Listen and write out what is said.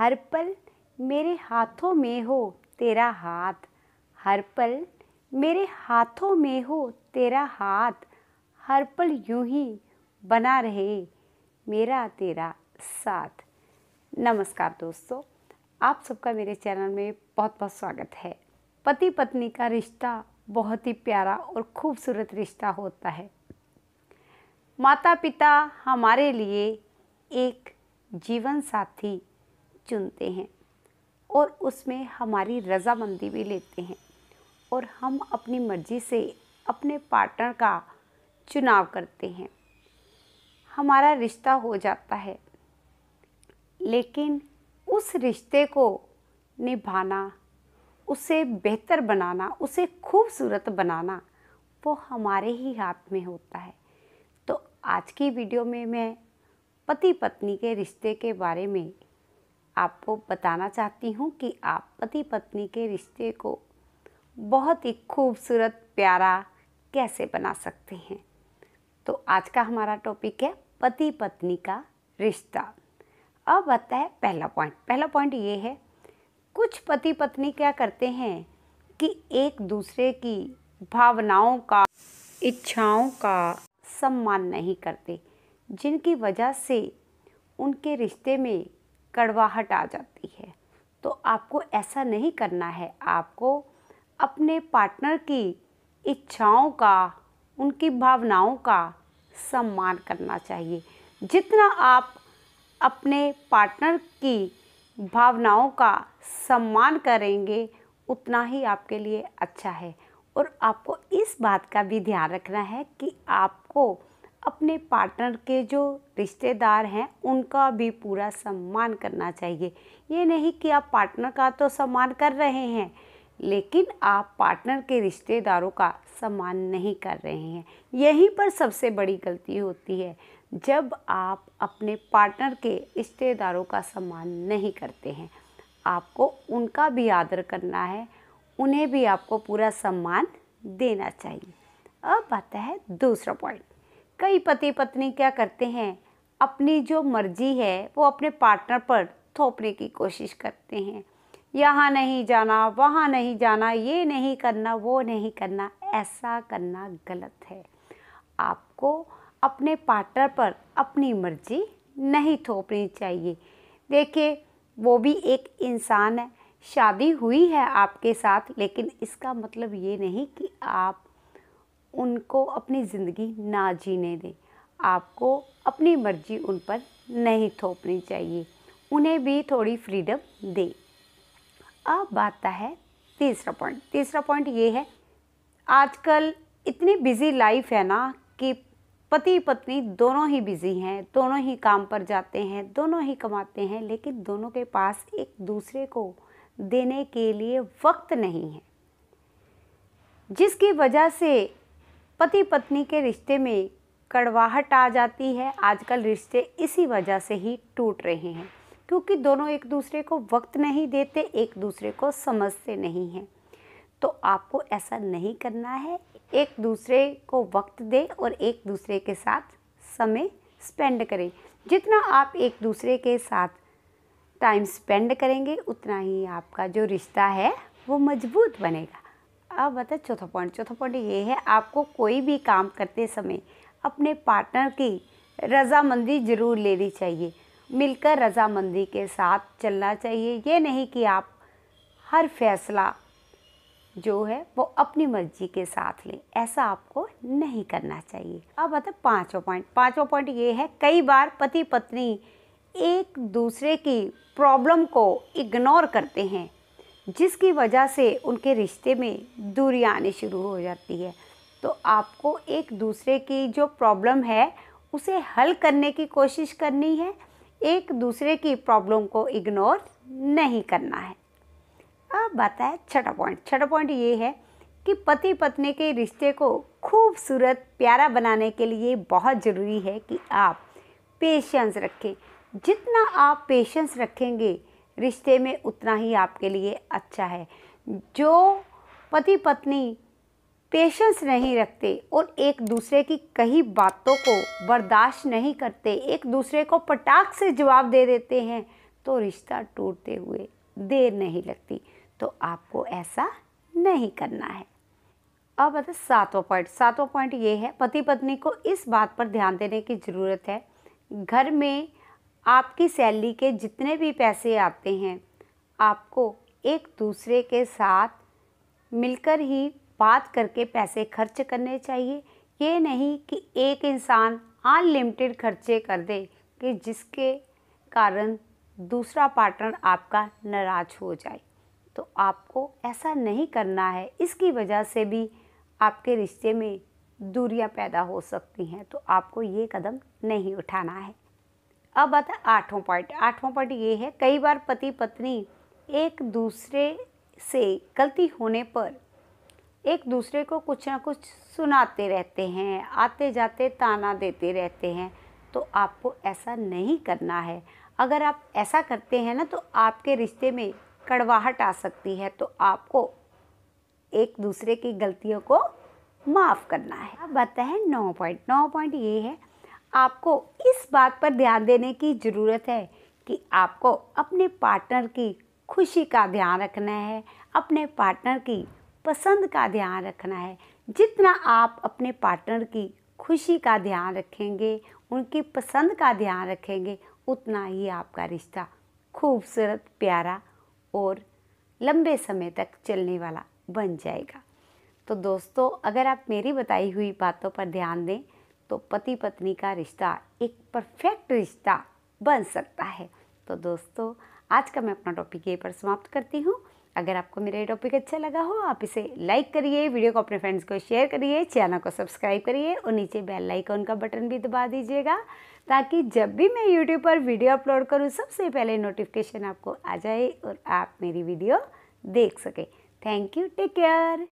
हर पल मेरे हाथों में हो तेरा हाथ, हर पल मेरे हाथों में हो तेरा हाथ, हर पल यूं ही बना रहे मेरा तेरा साथ। नमस्कार दोस्तों, आप सबका मेरे चैनल में बहुत बहुत स्वागत है। पति पत्नी का रिश्ता बहुत ही प्यारा और खूबसूरत रिश्ता होता है। माता पिता हमारे लिए एक जीवन साथी चुनते हैं और उसमें हमारी रज़ामंदी भी लेते हैं और हम अपनी मर्ज़ी से अपने पार्टनर का चुनाव करते हैं। हमारा रिश्ता हो जाता है, लेकिन उस रिश्ते को निभाना, उसे बेहतर बनाना, उसे खूबसूरत बनाना वो हमारे ही हाथ में होता है। तो आज की वीडियो में मैं पति पत्नी के रिश्ते के बारे में आपको बताना चाहती हूँ कि आप पति पत्नी के रिश्ते को बहुत ही खूबसूरत प्यारा कैसे बना सकते हैं। तो आज का हमारा टॉपिक है पति पत्नी का रिश्ता। अब आता है पहला पॉइंट ये है, कुछ पति पत्नी क्या करते हैं कि एक दूसरे की भावनाओं का, इच्छाओं का सम्मान नहीं करते, जिनकी वजह से उनके रिश्ते में कड़वाहट आ जाती है। तो आपको ऐसा नहीं करना है। आपको अपने पार्टनर की इच्छाओं का, उनकी भावनाओं का सम्मान करना चाहिए। जितना आप अपने पार्टनर की भावनाओं का सम्मान करेंगे उतना ही आपके लिए अच्छा है। और आपको इस बात का भी ध्यान रखना है कि आपको अपने पार्टनर के जो रिश्तेदार हैं उनका भी पूरा सम्मान करना चाहिए। ये नहीं कि आप पार्टनर का तो सम्मान कर रहे हैं लेकिन आप पार्टनर के रिश्तेदारों का सम्मान नहीं कर रहे हैं। यहीं पर सबसे बड़ी गलती होती है, जब आप अपने पार्टनर के रिश्तेदारों का सम्मान नहीं करते हैं। आपको उनका भी आदर करना है, उन्हें भी आपको पूरा सम्मान देना चाहिए। अब आता है दूसरा पॉइंट। कई पति पत्नी क्या करते हैं, अपनी जो मर्जी है वो अपने पार्टनर पर थोपने की कोशिश करते हैं। यहाँ नहीं जाना, वहाँ नहीं जाना, ये नहीं करना, वो नहीं करना। ऐसा करना गलत है। आपको अपने पार्टनर पर अपनी मर्जी नहीं थोपनी चाहिए। देखिए, वो भी एक इंसान है, शादी हुई है आपके साथ, लेकिन इसका मतलब ये नहीं कि आप उनको अपनी ज़िंदगी ना जीने दें। आपको अपनी मर्जी उन पर नहीं थोपनी चाहिए, उन्हें भी थोड़ी फ्रीडम दें। अब आता है तीसरा पॉइंट ये है, आजकल इतनी बिज़ी लाइफ है ना कि पति पत्नी दोनों ही बिज़ी हैं, दोनों ही काम पर जाते हैं, दोनों ही कमाते हैं, लेकिन दोनों के पास एक दूसरे को देने के लिए वक्त नहीं है, जिसकी वजह से पति पत्नी के रिश्ते में कड़वाहट आ जाती है। आजकल रिश्ते इसी वजह से ही टूट रहे हैं, क्योंकि दोनों एक दूसरे को वक्त नहीं देते, एक दूसरे को समझते नहीं हैं। तो आपको ऐसा नहीं करना है। एक दूसरे को वक्त दें और एक दूसरे के साथ समय स्पेंड करें। जितना आप एक दूसरे के साथ टाइम स्पेंड करेंगे उतना ही आपका जो रिश्ता है वो मजबूत बनेगा। अब बता चौथा पॉइंट ये है, आपको कोई भी काम करते समय अपने पार्टनर की रज़ामंदी ज़रूर लेनी चाहिए। मिलकर रज़ामंदी के साथ चलना चाहिए। ये नहीं कि आप हर फैसला जो है वो अपनी मर्जी के साथ लें, ऐसा आपको नहीं करना चाहिए। अब बता पाँचवा पॉइंट ये है, कई बार पति पत्नी एक दूसरे की प्रॉब्लम को इग्नोर करते हैं, जिसकी वजह से उनके रिश्ते में दूरियां आनी शुरू हो जाती है। तो आपको एक दूसरे की जो प्रॉब्लम है उसे हल करने की कोशिश करनी है, एक दूसरे की प्रॉब्लम को इग्नोर नहीं करना है। अब आता है छठा पॉइंट ये है कि पति पत्नी के रिश्ते को खूबसूरत प्यारा बनाने के लिए बहुत ज़रूरी है कि आप पेशेंस रखें। जितना आप पेशेंस रखेंगे रिश्ते में उतना ही आपके लिए अच्छा है। जो पति पत्नी पेशेंस नहीं रखते और एक दूसरे की कही बातों को बर्दाश्त नहीं करते, एक दूसरे को पटाख से जवाब दे देते हैं, तो रिश्ता टूटते हुए देर नहीं लगती। तो आपको ऐसा नहीं करना है। अब आता सातवां पॉइंट ये है, पति पत्नी को इस बात पर ध्यान देने की ज़रूरत है, घर में आपकी सैलरी के जितने भी पैसे आते हैं आपको एक दूसरे के साथ मिलकर ही बात करके पैसे खर्च करने चाहिए। ये नहीं कि एक इंसान अनलिमिटेड खर्चे कर दे कि जिसके कारण दूसरा पार्टनर आपका नाराज़ हो जाए। तो आपको ऐसा नहीं करना है, इसकी वजह से भी आपके रिश्ते में दूरियां पैदा हो सकती हैं। तो आपको ये कदम नहीं उठाना है। अब आता है आठवां पॉइंट ये है, कई बार पति पत्नी एक दूसरे से गलती होने पर एक दूसरे को कुछ ना कुछ सुनाते रहते हैं, आते जाते ताना देते रहते हैं। तो आपको ऐसा नहीं करना है। अगर आप ऐसा करते हैं ना तो आपके रिश्ते में कड़वाहट आ सकती है। तो आपको एक दूसरे की गलतियों को माफ़ करना है। अब आता है 9 पॉइंट ये है, आपको इस बात पर ध्यान देने की ज़रूरत है कि आपको अपने पार्टनर की खुशी का ध्यान रखना है, अपने पार्टनर की पसंद का ध्यान रखना है। जितना आप अपने पार्टनर की खुशी का ध्यान रखेंगे, उनकी पसंद का ध्यान रखेंगे, उतना ही आपका रिश्ता खूबसूरत, प्यारा और लंबे समय तक चलने वाला बन जाएगा। तो दोस्तों, अगर आप मेरी बताई हुई बातों पर ध्यान दें तो पति पत्नी का रिश्ता एक परफेक्ट रिश्ता बन सकता है। तो दोस्तों, आज का मैं अपना टॉपिक यहीं पर समाप्त करती हूँ। अगर आपको मेरा ये टॉपिक अच्छा लगा हो, आप इसे लाइक करिए, वीडियो को अपने फ्रेंड्स को शेयर करिए, चैनल को सब्सक्राइब करिए और नीचे बेल आइकन का बटन भी दबा दीजिएगा, ताकि जब भी मैं यूट्यूब पर वीडियो अपलोड करूँ सबसे पहले नोटिफिकेशन आपको आ जाए और आप मेरी वीडियो देख सकें। Thank you, take care.